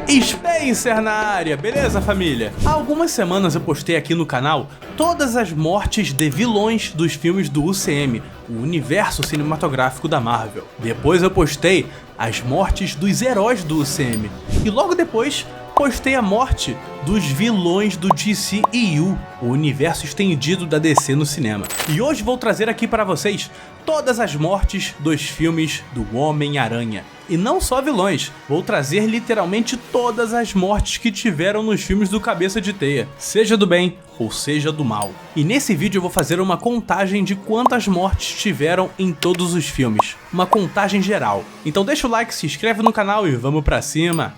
Spencer na área, beleza família? Há algumas semanas eu postei aqui no canal todas as mortes de vilões dos filmes do UCM, o universo cinematográfico da Marvel. Depois eu postei as mortes dos heróis do UCM. E logo depois postei a morte dos vilões do DCEU, o universo estendido da DC no cinema. E hoje vou trazer aqui para vocês todas as mortes dos filmes do Homem-Aranha. E não só vilões, vou trazer literalmente todas as mortes que tiveram nos filmes do Cabeça de Teia, seja do bem ou seja do mal. E nesse vídeo eu vou fazer uma contagem de quantas mortes tiveram em todos os filmes, uma contagem geral. Então deixa o like, se inscreve no canal e vamos pra cima!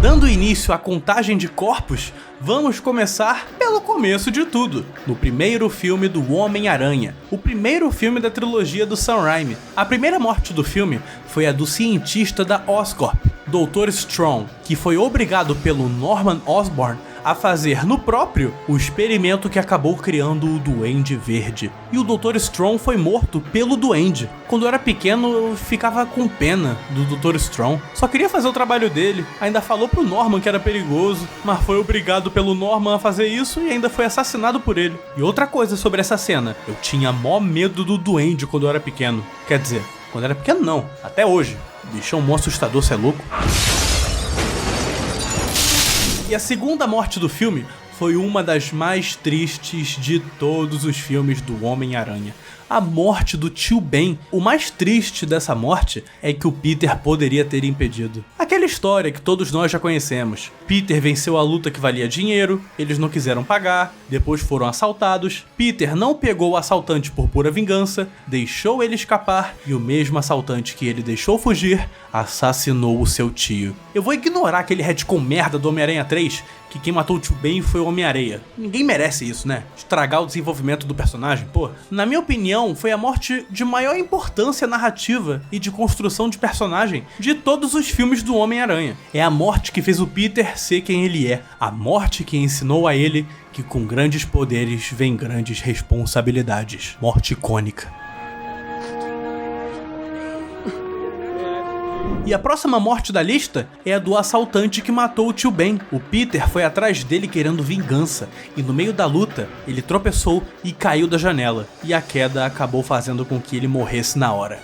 Dando início à contagem de corpos, vamos começar pelo começo de tudo, no primeiro filme do Homem-Aranha, o primeiro filme da trilogia do Sam Raimi. A primeira morte do filme foi a do cientista da Oscorp, Dr. Strong, que foi obrigado pelo Norman Osborn a fazer no próprio o experimento que acabou criando o Duende Verde. E o Dr. Strong foi morto pelo Duende. Quando eu era pequeno eu ficava com pena do Dr. Strong. Só queria fazer o trabalho dele, ainda falou pro Norman que era perigoso, mas foi obrigado pelo Norman a fazer isso e ainda foi assassinado por ele. E outra coisa sobre essa cena, eu tinha mó medo do Duende quando eu era pequeno. Quer dizer, quando eu era pequeno não, até hoje. O bicho é um monstro assustador, cê é louco? E a segunda morte do filme foi uma das mais tristes de todos os filmes do Homem-Aranha. A morte do Tio Ben. O mais triste dessa morte é que o Peter poderia ter impedido. Aquela história que todos nós já conhecemos. Peter venceu a luta que valia dinheiro, eles não quiseram pagar, depois foram assaltados. Peter não pegou o assaltante por pura vingança, deixou ele escapar e o mesmo assaltante que ele deixou fugir assassinou o seu tio. Eu vou ignorar aquele retcon merda do Homem-Aranha 3, que quem matou o Tio Ben foi o Homem-Areia. Ninguém merece isso, né? Estragar o desenvolvimento do personagem, pô. Na minha opinião, foi a morte de maior importância narrativa e de construção de personagem de todos os filmes do Homem-Aranha. É a morte que fez o Peter ser quem ele é. A morte que ensinou a ele que com grandes poderes vem grandes responsabilidades. Morte icônica. E a próxima morte da lista é a do assaltante que matou o Tio Ben. O Peter foi atrás dele querendo vingança, e no meio da luta, ele tropeçou e caiu da janela, e a queda acabou fazendo com que ele morresse na hora.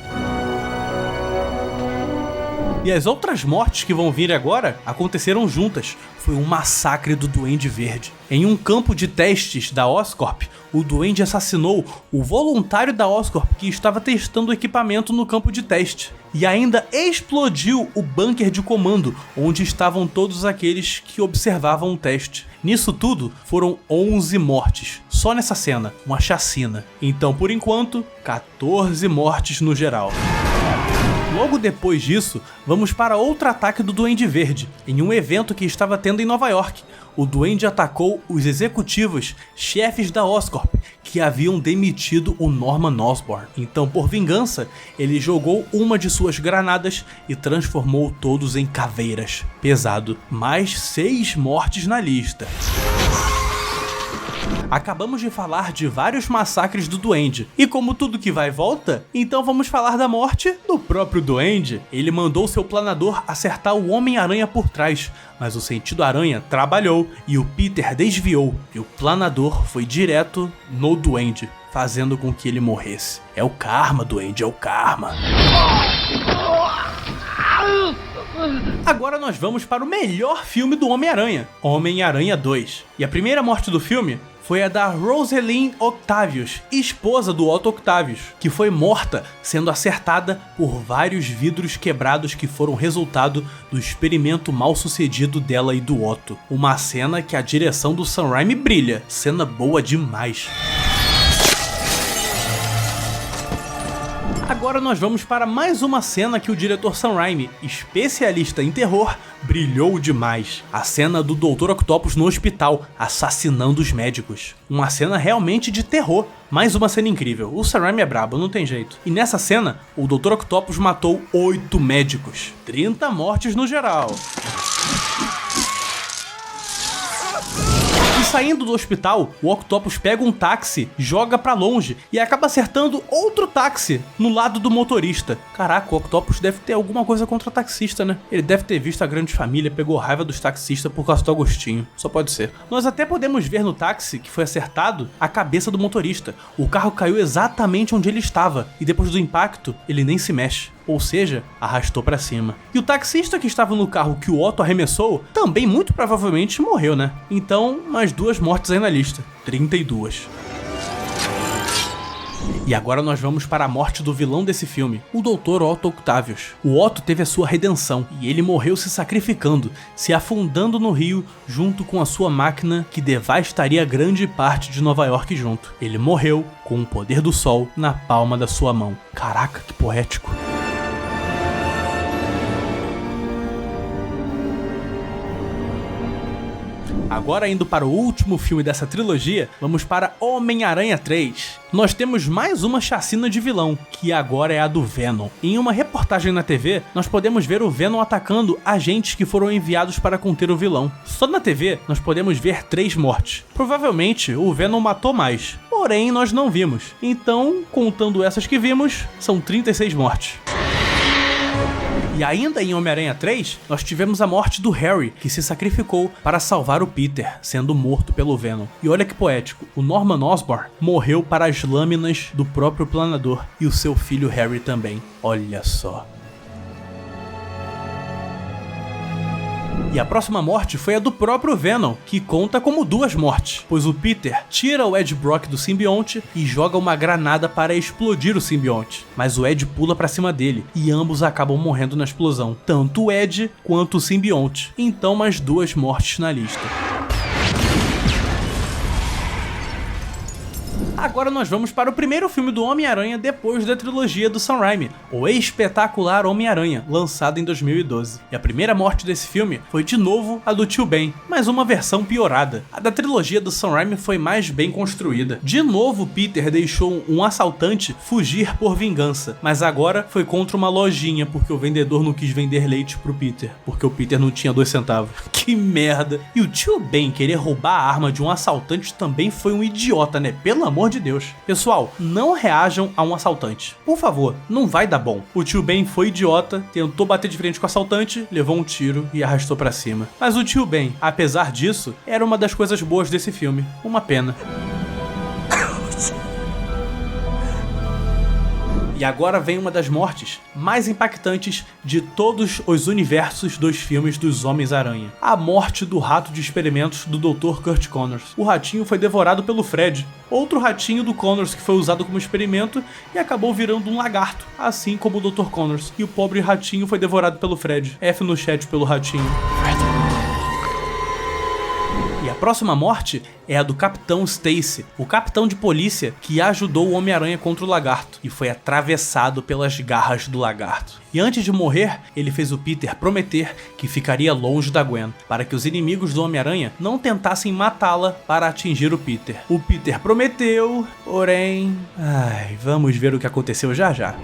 E as outras mortes que vão vir agora aconteceram juntas. Foi um massacre do Duende Verde. Em um campo de testes da Oscorp, o Duende assassinou o voluntário da Oscorp que estava testando o equipamento no campo de teste. E ainda explodiu o bunker de comando, onde estavam todos aqueles que observavam o teste. Nisso tudo, foram 11 mortes. Só nessa cena, uma chacina. Então, por enquanto, 14 mortes no geral. Logo depois disso, vamos para outro ataque do Duende Verde, em um evento que estava tendo em Nova York. O Duende atacou os executivos, chefes da Oscorp, que haviam demitido o Norman Osborn. Então, por vingança, ele jogou uma de suas granadas e transformou todos em caveiras. Pesado, mais 6 mortes na lista. Acabamos de falar de vários massacres do Duende, e como tudo que vai e volta, então vamos falar da morte do próprio Duende. Ele mandou seu planador acertar o Homem-Aranha por trás, mas o sentido aranha trabalhou e o Peter desviou, e o planador foi direto no Duende, fazendo com que ele morresse. É o karma, Duende, é o karma. Agora nós vamos para o melhor filme do Homem-Aranha, Homem-Aranha 2. E a primeira morte do filme foi a da Rosaline Octavius, esposa do Otto Octavius, que foi morta sendo acertada por vários vidros quebrados que foram resultado do experimento mal sucedido dela e do Otto. Uma cena que a direção do Sam Raimi brilha, cena boa demais. Agora nós vamos para mais uma cena que o diretor Sam Raimi, especialista em terror, brilhou demais. A cena do Dr. Octopus no hospital, assassinando os médicos. Uma cena realmente de terror. Mais uma cena incrível. O Sam Raimi é brabo, não tem jeito. E nessa cena, o Dr. Octopus matou 8 médicos. 30 mortes no geral. E saindo do hospital, o Octopus pega um táxi, joga pra longe e acaba acertando outro táxi no lado do motorista. Caraca, o Octopus deve ter alguma coisa contra taxista, né? Ele deve ter visto a Grande Família, pegou raiva dos taxistas por causa do Agostinho. Só pode ser. Nós até podemos ver no táxi que foi acertado a cabeça do motorista. O carro caiu exatamente onde ele estava e depois do impacto, ele nem se mexe. Ou seja, arrastou pra cima. E o taxista que estava no carro que o Otto arremessou também muito provavelmente morreu, né? Então, mais 2 mortes aí na lista. 32. E agora nós vamos para a morte do vilão desse filme, o Dr. Otto Octavius. O Otto teve a sua redenção e ele morreu se sacrificando, se afundando no rio junto com a sua máquina que devastaria grande parte de Nova York junto. Ele morreu com o poder do sol na palma da sua mão. Caraca, que poético. Agora indo para o último filme dessa trilogia, vamos para Homem-Aranha 3. Nós temos mais uma chacina de vilão, que agora é a do Venom. Em uma reportagem na TV, nós podemos ver o Venom atacando agentes que foram enviados para conter o vilão. Só na TV, nós podemos ver 3 mortes. Provavelmente, o Venom matou mais, porém nós não vimos. Então, contando essas que vimos, são 36 mortes. E ainda em Homem-Aranha 3, nós tivemos a morte do Harry, que se sacrificou para salvar o Peter, sendo morto pelo Venom. E olha que poético, o Norman Osborn morreu para as lâminas do próprio planador, e o seu filho Harry também. Olha só. E a próxima morte foi a do próprio Venom, que conta como 2 mortes, pois o Peter tira o Ed Brock do simbionte e joga uma granada para explodir o simbionte, mas o Ed pula pra cima dele e ambos acabam morrendo na explosão, tanto o Ed quanto o simbionte. Então mais 2 mortes na lista. Agora nós vamos para o primeiro filme do Homem-Aranha depois da trilogia do Sam Raimi, o espetacular Homem-Aranha, lançado em 2012. E a primeira morte desse filme foi de novo a do Tio Ben, mas uma versão piorada. A da trilogia do Sam Raimi foi mais bem construída. De novo Peter deixou um assaltante fugir por vingança, mas agora foi contra uma lojinha porque o vendedor não quis vender leite pro Peter, porque o Peter não tinha 2 centavos. Que merda! E o Tio Ben querer roubar a arma de um assaltante também foi um idiota, né? Pelo amor de Deus. Pessoal, não reajam a um assaltante. Por favor, não vai dar bom. O Tio Ben foi idiota, tentou bater de frente com o assaltante, levou um tiro e arrastou pra cima. Mas o Tio Ben, apesar disso, era uma das coisas boas desse filme. Uma pena. E agora vem uma das mortes mais impactantes de todos os universos dos filmes dos Homens-Aranha. A morte do rato de experimentos do Dr. Curt Connors. O ratinho foi devorado pelo Fred, outro ratinho do Connors que foi usado como experimento e acabou virando um lagarto, assim como o Dr. Connors. E o pobre ratinho foi devorado pelo Fred. F no chat pelo ratinho. E a próxima morte é a do Capitão Stacy, o capitão de polícia que ajudou o Homem-Aranha contra o lagarto e foi atravessado pelas garras do lagarto. E antes de morrer, ele fez o Peter prometer que ficaria longe da Gwen, para que os inimigos do Homem-Aranha não tentassem matá-la para atingir o Peter. O Peter prometeu, porém... vamos ver o que aconteceu já já.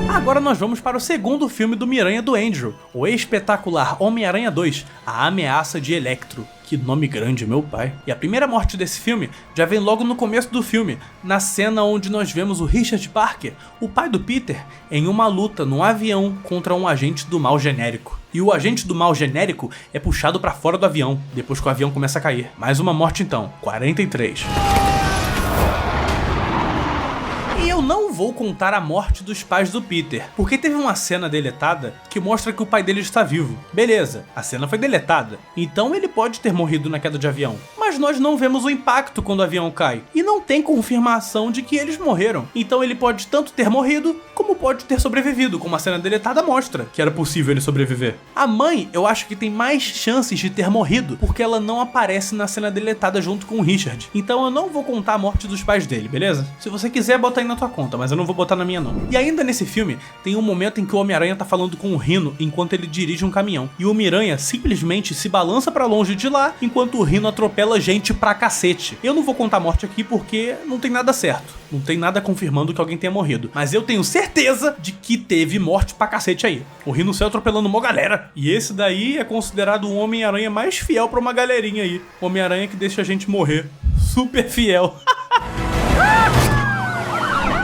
Agora nós vamos para o segundo filme do Miranha do Andrew, o espetacular Homem-Aranha 2, A Ameaça de Electro. Que nome grande, meu pai. E a primeira morte desse filme já vem logo no começo do filme, na cena onde nós vemos o Richard Parker, o pai do Peter, em uma luta num avião contra um agente do mal genérico. E o agente do mal genérico é puxado para fora do avião, depois que o avião começa a cair. Mais uma morte então, 43. Eu não vou contar a morte dos pais do Peter, porque teve uma cena deletada que mostra que o pai dele está vivo. Beleza, a cena foi deletada, então ele pode ter morrido na queda de avião. Mas nós não vemos o impacto quando o avião cai, e não tem confirmação de que eles morreram. Então ele pode tanto ter morrido, como pode ter sobrevivido, como a cena deletada mostra que era possível ele sobreviver. A mãe, eu acho que tem mais chances de ter morrido, porque ela não aparece na cena deletada junto com o Richard. Então eu não vou contar a morte dos pais dele, beleza? Se você quiser, bota aí na tua conta, mas mas eu não vou botar na minha não. E ainda nesse filme, tem um momento em que o Homem-Aranha tá falando com o Rhino enquanto ele dirige um caminhão. E o Miranha simplesmente se balança pra longe de lá, enquanto o Rhino atropela gente pra cacete. Eu não vou contar a morte aqui porque não tem nada certo. Não tem nada confirmando que alguém tenha morrido. Mas eu tenho certeza de que teve morte pra cacete aí. O Rhino saiu atropelando uma galera. E esse daí é considerado o Homem-Aranha mais fiel pra uma galerinha aí. Homem-Aranha que deixa a gente morrer. Super fiel.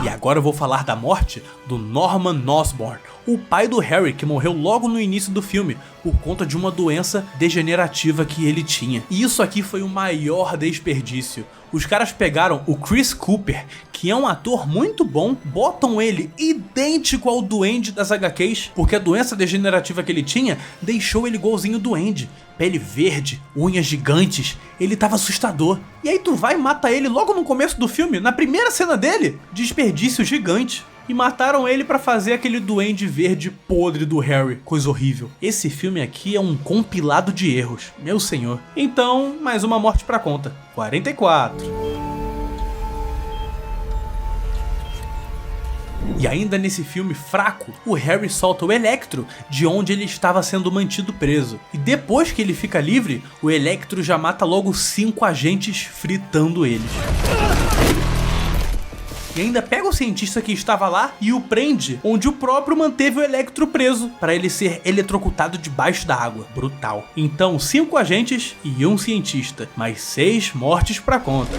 E agora eu vou falar da morte do Norman Osborn, o pai do Harry, que morreu logo no início do filme por conta de uma doença degenerativa que ele tinha. E isso aqui foi o maior desperdício. Os caras pegaram o Chris Cooper, que é um ator muito bom, botam ele idêntico ao Duende das HQs, porque a doença degenerativa que ele tinha deixou ele igualzinho o Duende. Pele verde, unhas gigantes, ele tava assustador. E aí tu vai e mata ele logo no começo do filme, na primeira cena dele? Desperdício gigante. E mataram ele pra fazer aquele duende verde podre do Harry, coisa horrível. Esse filme aqui é um compilado de erros, meu senhor. Então, mais uma morte pra conta. 44. E ainda nesse filme fraco, o Harry solta o Electro de onde ele estava sendo mantido preso. E depois que ele fica livre, o Electro já mata logo 5 agentes fritando eles. E ainda pega o cientista que estava lá e o prende onde o próprio manteve o Electro preso, para ele ser eletrocutado debaixo da água. Brutal. Então 5 agentes e um cientista, mais 6 mortes pra conta.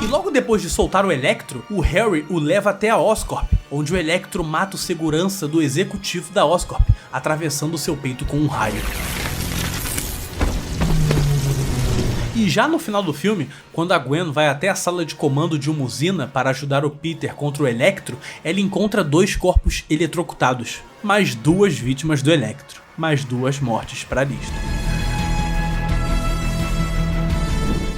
E logo depois de soltar o Electro, o Harry o leva até a Oscorp, onde o Electro mata o segurança do executivo da Oscorp, atravessando seu peito com um raio. E já no final do filme, quando a Gwen vai até a sala de comando de uma usina para ajudar o Peter contra o Electro, ela encontra 2 corpos eletrocutados, mais 2 vítimas do Electro, mais 2 mortes para a lista.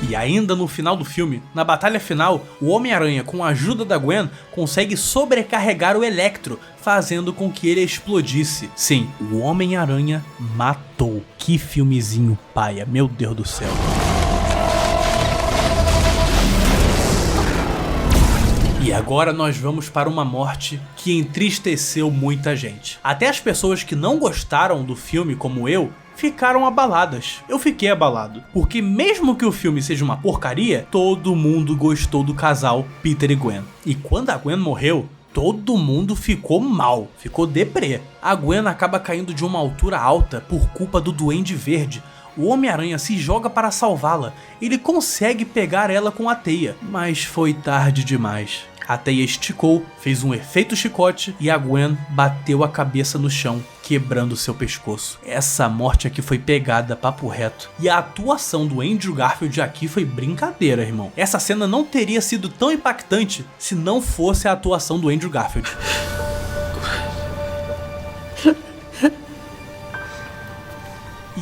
E ainda no final do filme, na batalha final, o Homem-Aranha, com a ajuda da Gwen, consegue sobrecarregar o Electro, fazendo com que ele explodisse. Sim, o Homem-Aranha matou. Que filmezinho paia, meu Deus do céu. E agora nós vamos para uma morte que entristeceu muita gente. Até as pessoas que não gostaram do filme, como eu, ficaram abaladas. Eu fiquei abalado, porque mesmo que o filme seja uma porcaria, todo mundo gostou do casal Peter e Gwen. E quando a Gwen morreu, todo mundo ficou mal, ficou deprê. A Gwen acaba caindo de uma altura alta por culpa do Duende Verde. O Homem-Aranha se joga para salvá-la. Ele consegue pegar ela com a teia, mas foi tarde demais. A teia esticou, fez um efeito chicote e a Gwen bateu a cabeça no chão, quebrando seu pescoço. Essa morte aqui foi pegada, papo reto. E a atuação do Andrew Garfield aqui foi brincadeira, irmão. Essa cena não teria sido tão impactante se não fosse a atuação do Andrew Garfield.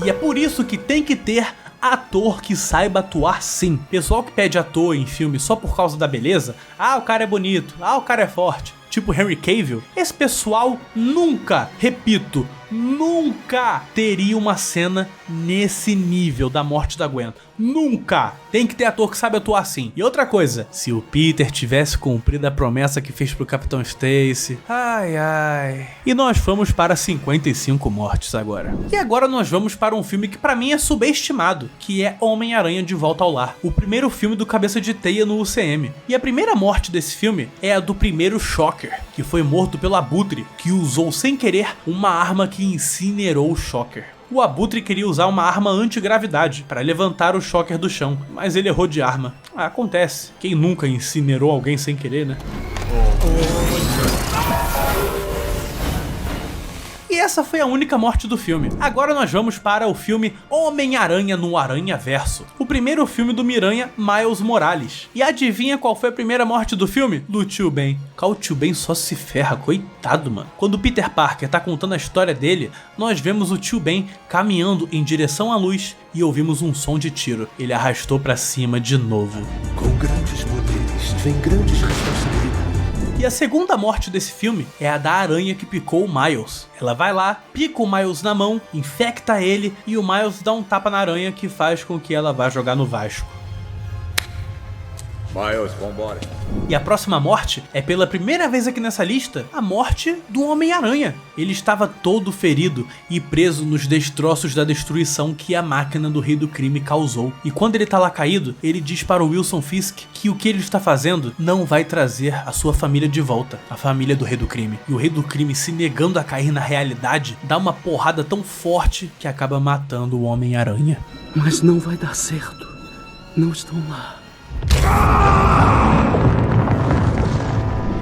E é por isso que tem que ter ator que saiba atuar sim. Pessoal que pede ator em filme só por causa da beleza, o cara é bonito, o cara é forte, tipo Henry Cavill, esse pessoal nunca, repito, nunca teria uma cena nesse nível da morte da Gwen. Nunca! Tem que ter ator que sabe atuar assim. E outra coisa, se o Peter tivesse cumprido a promessa que fez pro Capitão Stacy... Ai, ai... E nós fomos para 55 mortes agora. E agora nós vamos para um filme que pra mim é subestimado, que é Homem-Aranha de Volta ao Lar, o primeiro filme do Cabeça de Teia no UCM. E a primeira morte desse filme é a do primeiro Shocker, que foi morto pelo Abutre, que usou sem querer uma arma que incinerou o Shocker. O Abutre queria usar uma arma antigravidade para levantar o Shocker do chão, mas ele errou de arma. Acontece. Quem nunca incinerou alguém sem querer, né? E essa foi a única morte do filme. Agora nós vamos para o filme Homem-Aranha no Aranhaverso, o primeiro filme do Miranha Miles Morales. E adivinha qual foi a primeira morte do filme? Do Tio Ben. O Tio Ben só se ferra, coitado, mano. Quando o Peter Parker tá contando a história dele, nós vemos o Tio Ben caminhando em direção à luz e ouvimos um som de tiro. Ele arrastou pra cima de novo. Com grandes poderes vem grandes responsabilidades. E a segunda morte desse filme é a da aranha que picou o Miles. Ela vai lá, pica o Miles na mão, infecta ele e o Miles dá um tapa na aranha que faz com que ela vá jogar no Vasco. Miles, vambora. E a próxima morte é, pela primeira vez aqui nessa lista, a morte do Homem-Aranha. Ele estava todo ferido e preso nos destroços da destruição que a máquina do Rei do Crime causou. E quando ele tá lá caído, ele diz para o Wilson Fisk que o que ele está fazendo não vai trazer a sua família de volta, a família do Rei do Crime. E o Rei do Crime, se negando a cair na realidade, dá uma porrada tão forte que acaba matando o Homem-Aranha. Mas não vai dar certo. Não estão lá.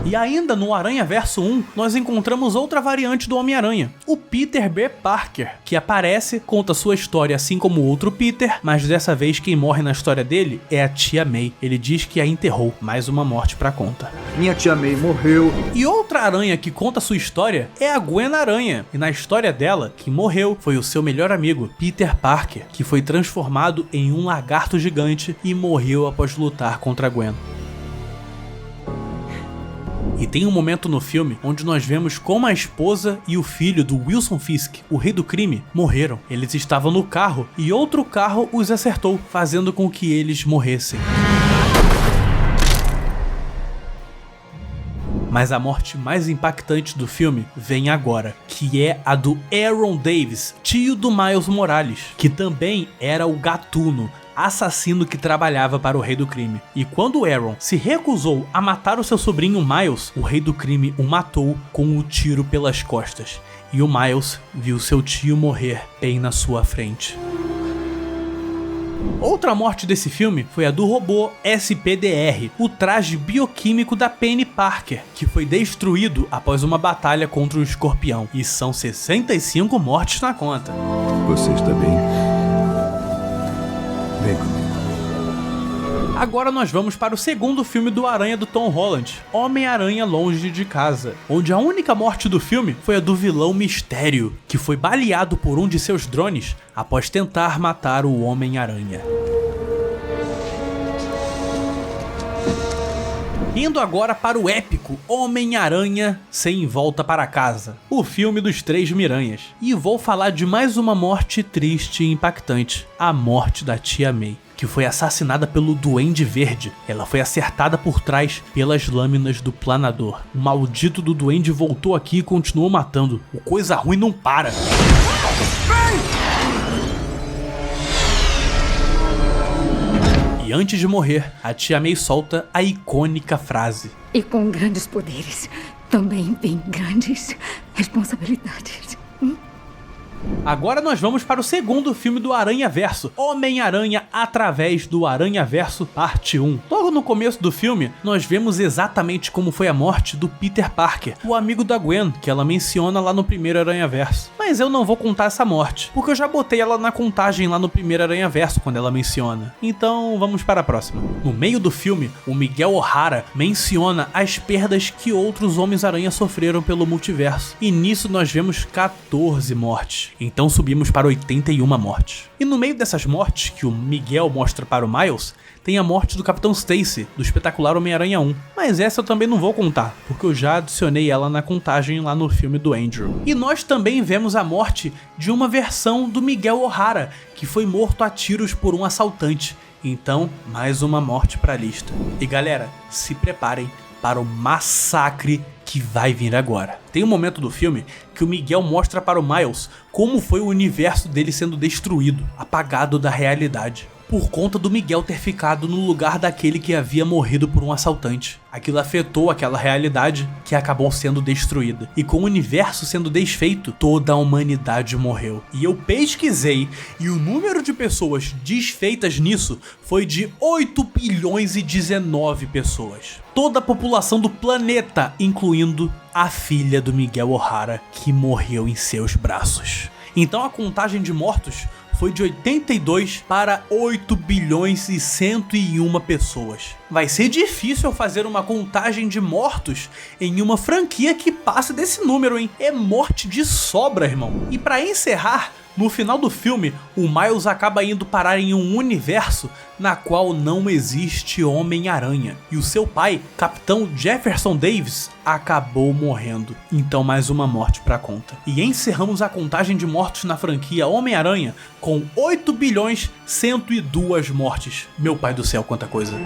E ainda no Aranhaverso 1, nós encontramos outra variante do Homem-Aranha, o Peter B. Parker, que aparece, conta sua história assim como o outro Peter, mas dessa vez quem morre na história dele é a tia May. Ele diz que a enterrou, mais uma morte pra conta. Minha tia May morreu. E outra aranha que conta sua história é a Gwen Aranha, e na história dela, quem morreu foi o seu melhor amigo, Peter Parker, que foi transformado em um lagarto gigante e morreu após lutar contra a Gwen. E tem um momento no filme onde nós vemos como a esposa e o filho do Wilson Fisk, o Rei do Crime, morreram. Eles estavam no carro e outro carro os acertou, fazendo com que eles morressem. Mas a morte mais impactante do filme vem agora, que é a do Aaron Davis, tio do Miles Morales, que também era o Gatuno, assassino que trabalhava para o Rei do Crime. E quando Aaron se recusou a matar o seu sobrinho Miles, o Rei do Crime o matou com um tiro pelas costas. E o Miles viu seu tio morrer bem na sua frente. Outra morte desse filme foi a do robô SPDR, o traje bioquímico da Penny Parker, que foi destruído após uma batalha contra o Escorpião. E são 65 mortes na conta. Você está bem? Vem comigo. Agora nós vamos para o segundo filme do Aranha do Tom Holland, Homem-Aranha Longe de Casa, onde a única morte do filme foi a do vilão Mistério, que foi baleado por um de seus drones após tentar matar o Homem-Aranha. Indo agora para o épico Homem-Aranha Sem Volta para Casa, o filme dos Três Miranhas. E vou falar de mais uma morte triste e impactante, a morte da tia May, que foi assassinada pelo Duende Verde. Ela foi acertada por trás pelas lâminas do planador. O maldito do Duende voltou aqui e continuou matando. O coisa ruim não para. E antes de morrer, a tia May solta a icônica frase: E com grandes poderes, também vem grandes responsabilidades. Agora nós vamos para o segundo filme do Aranhaverso, Homem-Aranha Através do Aranhaverso Parte 1. Logo no começo do filme, nós vemos exatamente como foi a morte do Peter Parker, o amigo da Gwen, que ela menciona lá no primeiro Aranhaverso. Mas eu não vou contar essa morte, porque eu já botei ela na contagem lá no primeiro Aranhaverso, quando ela menciona. Então vamos para a próxima. No meio do filme, o Miguel O'Hara menciona as perdas que outros Homens-Aranha sofreram pelo multiverso. E nisso nós vemos 14 mortes. Então subimos para 81 mortes. E no meio dessas mortes que o Miguel mostra para o Miles, tem a morte do Capitão Stacy, do espetacular Homem-Aranha 1. Mas essa eu também não vou contar, porque eu já adicionei ela na contagem lá no filme do Andrew. E nós também vemos a morte de uma versão do Miguel O'Hara, que foi morto a tiros por um assaltante. Então, mais uma morte para a lista. E galera, se preparem para o massacre que vai vir agora. Tem um momento do filme que o Miguel mostra para o Miles como foi o universo dele sendo destruído, apagado da realidade, por conta do Miguel ter ficado no lugar daquele que havia morrido por um assaltante. Aquilo afetou aquela realidade que acabou sendo destruída. E com o universo sendo desfeito, toda a humanidade morreu. E eu pesquisei e o número de pessoas desfeitas nisso foi de 8 bilhões e 19 pessoas. Toda a população do planeta, incluindo a filha do Miguel O'Hara, que morreu em seus braços. Então a contagem de mortos foi de 82 para 8 bilhões e 101 pessoas. Vai ser difícil fazer uma contagem de mortos em uma franquia que passe desse número, hein? É morte de sobra, irmão. E para encerrar, no final do filme, o Miles acaba indo parar em um universo na qual não existe Homem-Aranha. E o seu pai, Capitão Jefferson Davis, acabou morrendo. Então mais uma morte pra conta. E encerramos a contagem de mortos na franquia Homem-Aranha com 8 bilhões 102 mortes. Meu pai do céu, quanta coisa.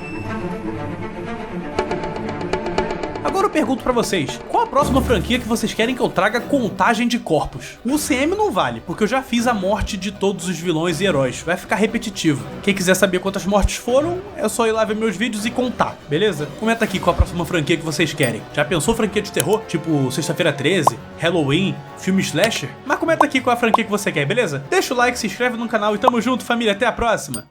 Agora eu pergunto pra vocês, qual a próxima franquia que vocês querem que eu traga contagem de corpos? O UCM não vale, porque eu já fiz a morte de todos os vilões e heróis, vai ficar repetitivo. Quem quiser saber quantas mortes foram, é só ir lá ver meus vídeos e contar, beleza? Comenta aqui qual a próxima franquia que vocês querem. Já pensou franquia de terror? Tipo Sexta-feira 13, Halloween, filme slasher? Mas comenta aqui qual a franquia que você quer, beleza? Deixa o like, se inscreve no canal e tamo junto, família, até a próxima!